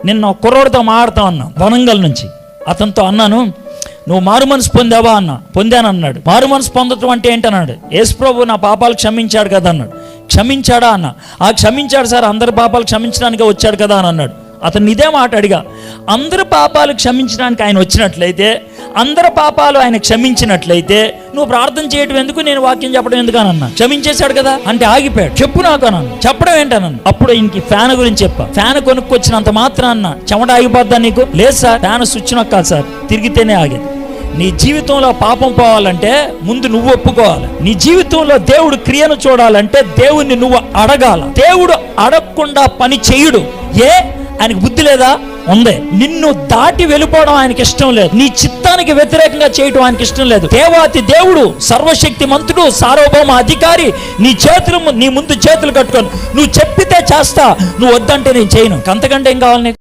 నిన్న కుర్రోడితో మాట్లాడుతా ఉన్నా వనంగల్ నుంచి. అతనితో అన్నాను, నువ్వు మారు మనసు పొందావా అన్నా. పొందానన్నాడు. మారు మనసు పొందటం అంటే ఏంటన్నాడు. యేసు ప్రభు నా పాపాలు క్షమించాడు కదా అన్నాడు. క్షమించాడా అన్న. క్షమించాడు సార్, అందరి పాపాలు క్షమించడానికే వచ్చాడు కదా అని అన్నాడు. అతను ఇదే మాట అడిగా. అందరి పాపాలు క్షమించడానికి ఆయన వచ్చినట్లయితే, అందరి పాపాలు ఆయన క్షమించినట్లయితే నువ్వు ప్రార్థన చేయడం ఎందుకు, నేను వాక్యం చెప్పడం ఎందుకు అని అన్నా. క్షమించేశాడు కదా అంటే ఆగిపోయాడు. చెప్పు నాకు అన్నాను. చెప్పడం ఏంటన్నాను. అప్పుడు ఇంక ఫ్యాన్ గురించి చెప్పా. ఫ్యాన్ కొనుక్కొచ్చినంత మాత్రం అన్న చెమట ఆగిపోద్దా నీకు? లేదు సార్, ఫ్యాన్ స్విచ్ నొక్కాలి సార్, తిరిగితేనే ఆగేది. నీ జీవితంలో పాపం పోవాలంటే ముందు నువ్వు ఒప్పుకోవాలి. నీ జీవితంలో దేవుడు క్రియను చూడాలంటే దేవుణ్ణి నువ్వు అడగాల. దేవుడు అడగకుండా పని చేయుడు. ఆయనకు బుద్ధి లేదా? ఉంది. నిన్ను దాటి వెళ్ళిపోవడం ఆయనకి ఇష్టం లేదు. నీ చిత్తానికి వ్యతిరేకంగా చేయడం ఆయనకి ఇష్టం లేదు. దేవాతి దేవుడు, సర్వశక్తి మంతుడు, సార్వభౌమ అధికారి. నీ ముందు చేతులు కట్టుకొని నువ్వు చెప్పితే చేస్తా, నువ్వు వద్దంటే నేను చేయను. అంతకంటే ఏం కావాలి నీకు?